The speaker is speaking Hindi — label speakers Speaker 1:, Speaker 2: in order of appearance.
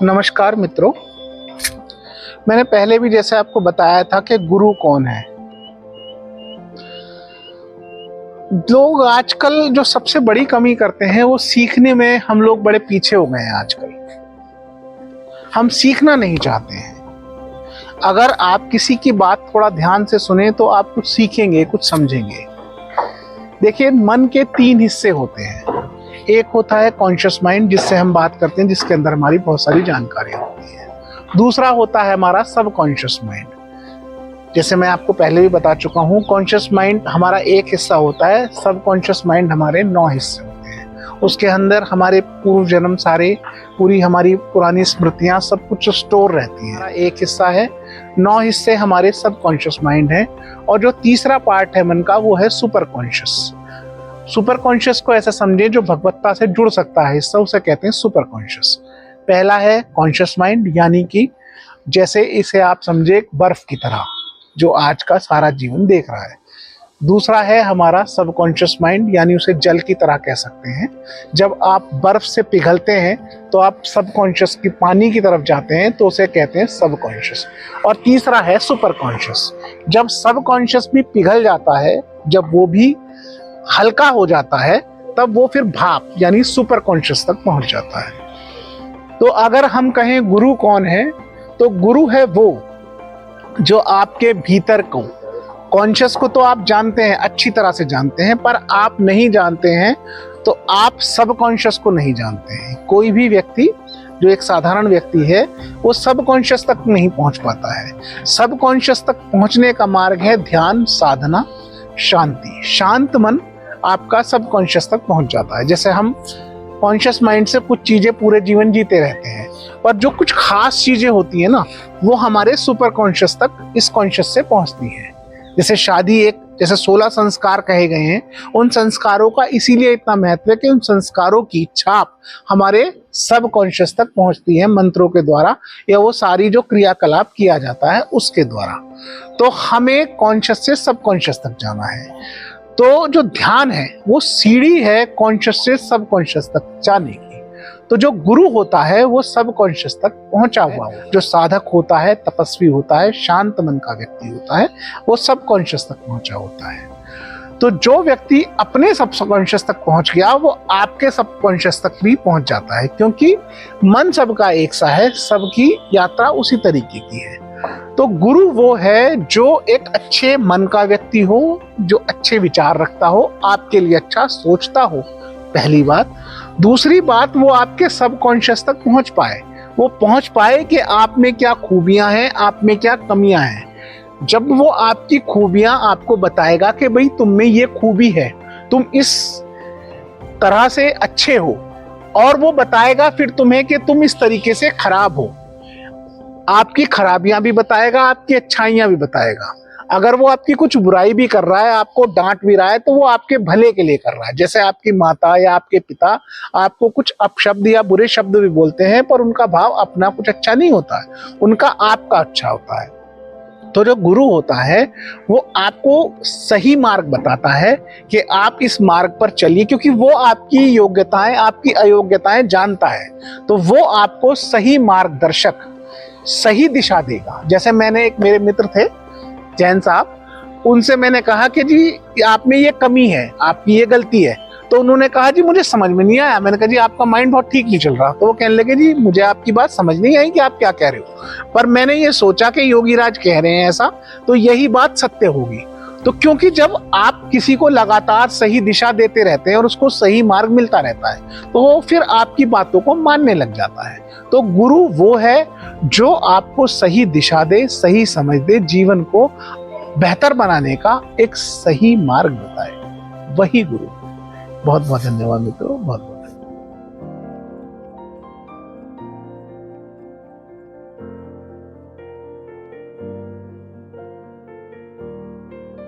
Speaker 1: नमस्कार मित्रों। मैंने पहले भी जैसे आपको बताया था कि गुरु कौन है। लोग आजकल जो सबसे बड़ी कमी करते हैं वो सीखने में हम लोग बड़े पीछे हो गए हैं। आजकल हम सीखना नहीं चाहते हैं। अगर आप किसी की बात थोड़ा ध्यान से सुने तो आप कुछ सीखेंगे, कुछ समझेंगे। देखिए, मन के 3 हिस्से होते हैं। एक होता है कॉन्शियस माइंड, जिससे हम बात करते हैं, जिसके अंदर हमारी बहुत सारी जानकारी होती है। दूसरा होता है हमारा सब कॉन्शियस माइंड। जैसे मैं आपको पहले भी बता चुका हूँ, कॉन्शियस माइंड हमारा एक हिस्सा होता है, सब कॉन्शियस माइंड हमारे 9 हिस्से होते हैं। उसके अंदर हमारे पूर्व जन्म सारे, पूरी हमारी पुरानी स्मृतियाँ सब कुछ स्टोर रहती हैं। एक हिस्सा है, 9 हिस्से हमारे सब कॉन्शियस माइंड है। और जो तीसरा पार्ट है मन का, वो है सुपर कॉन्शियस। सुपर कॉन्शियस को ऐसा समझे जो भगवत्ता से जुड़ सकता है हिस्सा, उसे कहते हैं सुपर कॉन्शियस। पहला है कॉन्शियस माइंड, यानी कि जैसे इसे आप समझे बर्फ की तरह जो आज का सारा जीवन देख रहा है। दूसरा है हमारा सब कॉन्शियस माइंड, यानी उसे जल की तरह कह सकते हैं। जब आप बर्फ से पिघलते हैं तो आप सब कॉन्शियस की पानी की तरफ जाते हैं, तो उसे कहते हैं सब कॉन्शियस। और तीसरा है सुपर कॉन्शियस। जब सब कॉन्शियस भी पिघल जाता है, जब वो भी हल्का हो जाता है, तब वो फिर भाप यानी सुपर कॉन्शियस तक पहुंच जाता है। तो अगर हम कहें गुरु कौन है, तो गुरु है वो जो आपके भीतर को, कॉन्शियस को तो आप जानते हैं, अच्छी तरह से जानते हैं, पर आप नहीं जानते हैं तो आप सब कॉन्शियस को नहीं जानते हैं। कोई भी व्यक्ति जो एक साधारण व्यक्ति है, वो सब कॉन्शियस तक नहीं पहुंच पाता है। सब कॉन्शियस तक पहुंचने का मार्ग है ध्यान, साधना, शांति। शांत मन आपका सब कॉन्शियस तक पहुंच जाता है। जैसे हम कॉन्शियस माइंड से कुछ चीजें पूरे जीवन जीते रहते हैं, पर जो कुछ खास चीजें होती है ना, वो हमारे सुपर कॉन्शियस तक, इस कॉन्शियस से पहुंचती है। जैसे शादी, एक जैसे 16 संस्कार कहे गए हैं, उन संस्कारों का इसीलिए इतना महत्व है कि उन संस्कारों की छाप हमारे सब कॉन्शियस तक पहुंचती है मंत्रों के द्वारा, या वो सारी जो क्रियाकलाप किया जाता है उसके द्वारा। तो हमें कॉन्शियस से सब कॉन्शियस तक जाना है। तो जो ध्यान है वो सीढ़ी है कॉन्शियस से सब कॉन्शियस तक जाने की। तो जो गुरु होता है वो सब कॉन्शियस तक पहुंचा हुआ है। जो साधक होता है, तपस्वी होता है, शांत मन का व्यक्ति होता है, वो सब कॉन्शियस तक पहुंचा होता है। तो जो व्यक्ति अपने सब कॉन्शियस तक पहुंच गया, वो आपके सब कॉन्शियस तक भी पहुंच जाता है, क्योंकि मन सबका एक सा है, सबकी यात्रा उसी तरीके की है। तो गुरु वो है जो एक अच्छे मन का व्यक्ति हो, जो अच्छे विचार रखता हो, आपके लिए अच्छा सोचता हो, पहली बात। दूसरी बात, वो आपके सब कॉन्शियस तक पहुंच पाए। वो पहुंच पाए कि आप में क्या खूबियां हैं, आप में क्या कमियां हैं। जब वो आपकी खूबियां आपको बताएगा कि भाई तुम में ये खूबी है, तुम इस तरह से अच्छे हो, और वो बताएगा फिर तुम्हें कि तुम इस तरीके से खराब हो। आपकी खराबियां भी बताएगा, आपकी अच्छाइयां भी बताएगा। अगर वो आपकी कुछ बुराई भी कर रहा है, आपको डांट भी रहा है, तो वो आपके भले के लिए कर रहा है। जैसे आपकी माता या आपके पिता आपको कुछ अपशब्द या बुरे शब्द भी बोलते हैं, पर उनका भाव अपना कुछ अच्छा नहीं होता है, उनका आपका अच्छा होता है। तो जो गुरु होता है वो आपको सही मार्ग बताता है कि आप इस मार्ग पर चलिए, क्योंकि वो आपकी योग्यताएं, आपकी अयोग्यताएं जानता है। तो वो आपको सही मार्गदर्शक, सही दिशा देगा। जैसे मैंने एक, मेरे मित्र थे जैन साहब, उनसे मैंने कहा कि जी आप में ये कमी है, आपकी ये गलती है। तो उन्होंने कहा जी मुझे समझ में नहीं आया। मैंने कहा जी आपका माइंड बहुत ठीक नहीं चल रहा। तो वो कहने लगे जी मुझे आपकी बात समझ नहीं आई कि आप क्या कह रहे हो, पर मैंने ये सोचा कि योगी राज कह रहे हैं ऐसा, तो यही बात सत्य होगी। तो क्योंकि जब आप किसी को लगातार सही दिशा देते रहते हैं और उसको सही मार्ग मिलता रहता है, तो वो फिर आपकी बातों को मानने लग जाता है। तो गुरु वो है जो आपको सही दिशा दे, सही समझ दे, जीवन को बेहतर बनाने का एक सही मार्ग बताए, वही गुरु। बहुत बहुत धन्यवाद मित्रों, बहुत